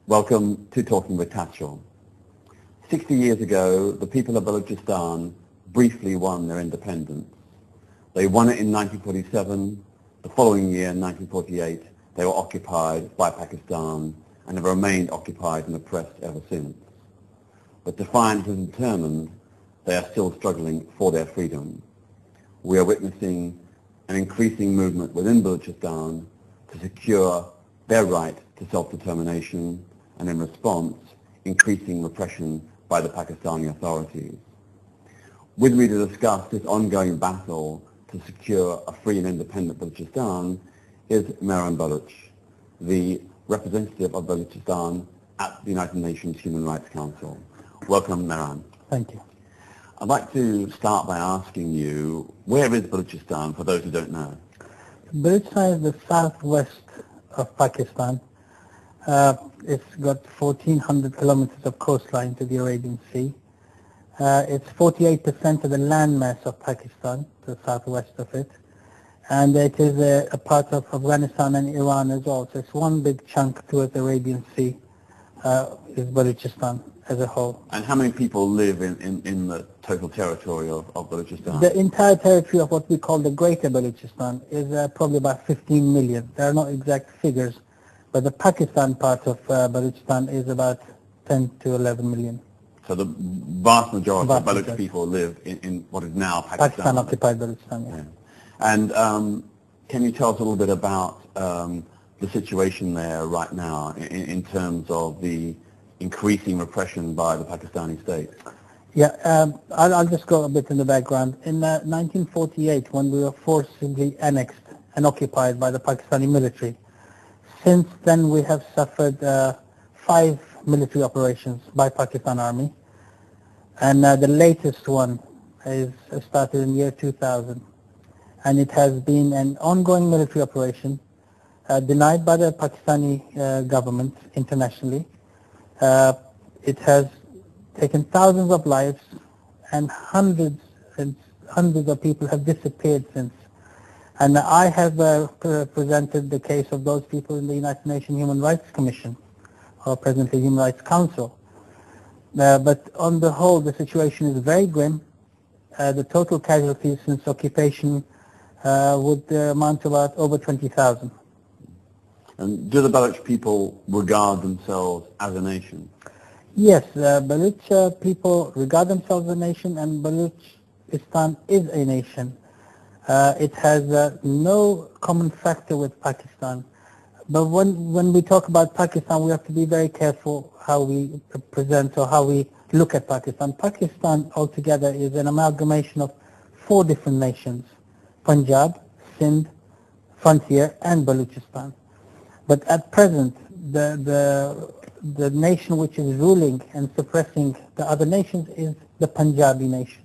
Welcome to Talking with Tatchell. 60 years ago, the people of Baluchistan briefly won their independence. They won it in 1947. The following year, in 1948, they were occupied by Pakistan and have remained occupied and oppressed ever since. But defiant and determined, they are still struggling for their freedom. We are witnessing an increasing movement within Baluchistan to secure their right to self-determination, and in response, increasing repression by the Pakistani authorities. With me to discuss this ongoing battle to secure a free and independent Baluchistan is Mehran Baluch, the representative of Baluchistan at the United Nations Human Rights Council. Welcome, Mehran. Thank you. I'd like to start by asking you, where is Baluchistan, for those who don't know? Baluchistan is the southwest of Pakistan. It's got 1,400 kilometers of coastline to the Arabian Sea. It's 48% of the landmass of Pakistan, the southwest of it. And it is a part of Afghanistan and Iran as well. So it's one big chunk towards the Arabian Sea, is Baluchistan as a whole. And how many people live in the total territory of Baluchistan? The entire territory of what we call the Greater Baluchistan is probably about 15 million. There are no exact figures, but the Pakistan part of Baluchistan is about 10 to 11 million. So the vast majority of Baluch people live in what is now Pakistan. Pakistan-occupied Baluchistan, yeah. And can you tell us a little bit about the situation there right now in terms of the increasing repression by the Pakistani state? Yeah, I'll just go a bit in the background. In 1948, when we were forcibly annexed and occupied by the Pakistani military, since then we have suffered 5 military operations by Pakistan Army, and the latest one is started in year 2000, and it has been an ongoing military operation denied by the Pakistani government internationally. It has taken thousands of lives, and hundreds of people have disappeared since. And I have presented the case of those people in the United Nations Human Rights Commission, or presently Human Rights Council. But on the whole, the situation is very grim. The total casualties since occupation would amount to about over 20,000. And do the Baluch people regard themselves as a nation? Yes, Baluch people regard themselves as a nation, and Baluchistan is a nation. It has no common factor with Pakistan. But when we talk about Pakistan, we have to be very careful how we present or how we look at Pakistan. Pakistan altogether is an amalgamation of 4 different nations: Punjab, Sindh, Frontier, and Baluchistan. But at present, the nation which is ruling and suppressing the other nations is the Punjabi nation.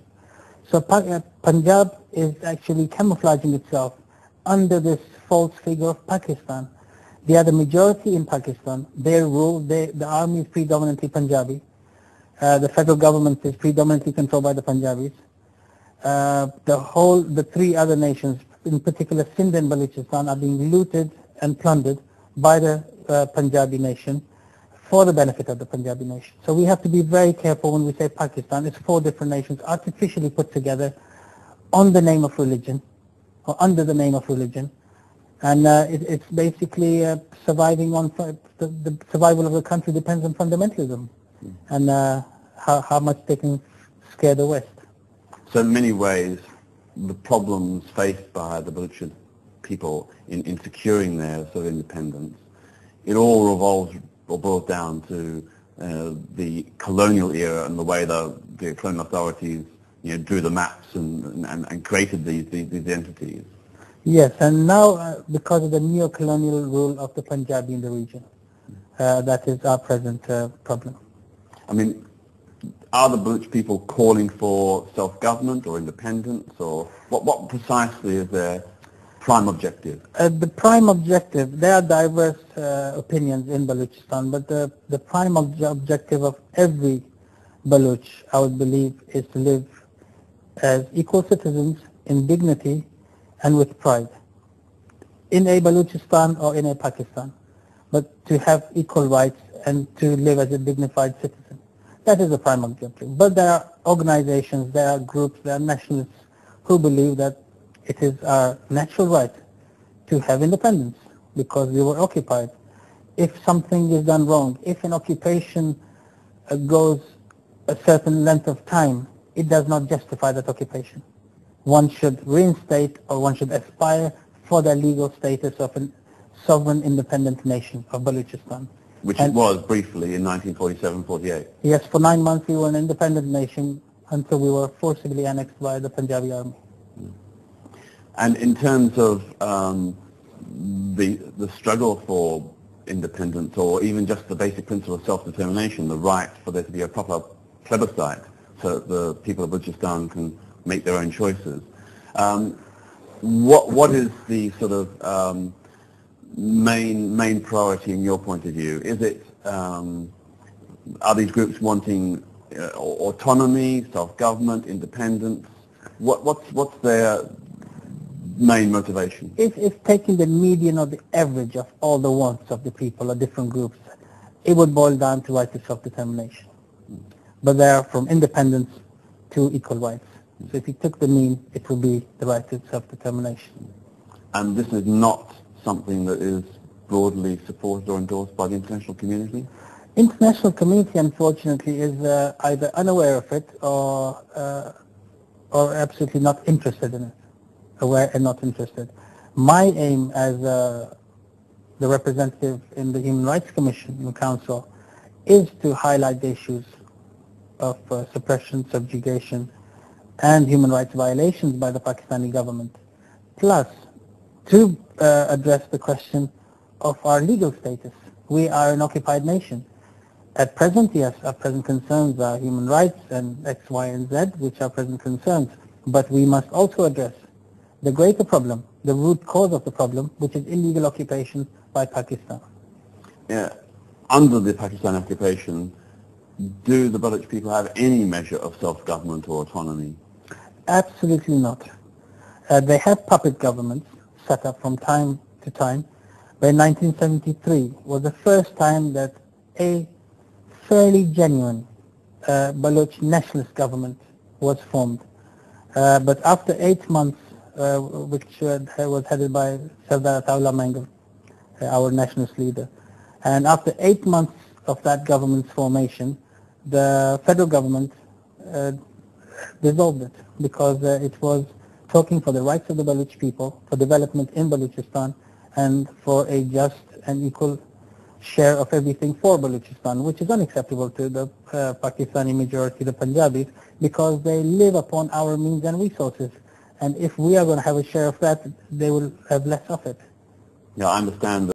So Punjab is actually camouflaging itself under this false figure of Pakistan. They are the majority in Pakistan. Their rule, the army is predominantly Punjabi. The federal government is predominantly controlled by the Punjabis. The 3 other nations, in particular Sindh and Baluchistan, are being looted and plundered by the Punjabi nation for the benefit of the Punjabi nation. So we have to be very careful when we say Pakistan. It's 4 different nations artificially put together on the name of religion, or under the name of religion. And it's basically surviving on, the survival of the country depends on fundamentalism and how much they can scare the West. So in many ways, the problems faced by the Baluch people in securing their sort of independence, it all revolves or boils down to the colonial era and the way the colonial authorities drew the maps and created these entities. Yes, and now because of the neo-colonial rule of the Punjabi in the region, that is our present problem. I mean, are the Baluch people calling for self-government or independence, or what precisely is their prime objective? The prime objective, there are diverse opinions in Baluchistan, but the prime objective of every Baluch, I would believe, is to live as equal citizens in dignity and with pride, in a Baluchistan or in a Pakistan, but to have equal rights and to live as a dignified citizen. That is the prime objective. But there are organizations, there are groups, there are nationalists who believe that it is our natural right to have independence because we were occupied. If something is done wrong, if an occupation goes a certain length of time, it does not justify that occupation. One should reinstate or one should aspire for the legal status of a sovereign independent nation of Baluchistan. Which it was briefly in 1947-48. Yes, for 9 months we were an independent nation until we were forcibly annexed by the Punjabi army. And in terms of the struggle for independence, or even just the basic principle of self-determination, the right for there to be a proper plebiscite so that the people of Baluchistan can make their own choices, what is the sort of main priority in your point of view? Is it, are these groups wanting autonomy, self-government, independence? What's their main motivation? If taking the median or the average of all the wants of the people or different groups, it would boil down to right to self-determination. But they are from independence to equal rights. So if you took the mean, it would be the right to self-determination. And this is not something that is broadly supported or endorsed by the international community? International community, unfortunately, is either unaware of it or absolutely not interested in it. Aware and not interested. My aim as the representative in the Human Rights Commission in the Council is to highlight the issues of suppression, subjugation, and human rights violations by the Pakistani government, plus to address the question of our legal status. We are an occupied nation. At present, yes, our present concerns are human rights and X, Y, and Z, which are present concerns. But we must also address the greater problem, the root cause of the problem, which is illegal occupation by Pakistan. Yeah. Under the Pakistani occupation, do the Baluch people have any measure of self-government or autonomy? Absolutely not. They have puppet governments set up from time to time. But in 1973 was the first time that a fairly genuine Baluch nationalist government was formed. But after 8 months, which was headed by Sardar Ataullah Mangal, our nationalist leader, and after 8 months of that government's formation, the federal government dissolved it because it was talking for the rights of the Baluch people, for development in Baluchistan, and for a just and equal share of everything for Baluchistan, which is unacceptable to the Pakistani majority, the Punjabis, because they live upon our means and resources. And if we are going to have a share of that, they will have less of it. Yeah, I understand that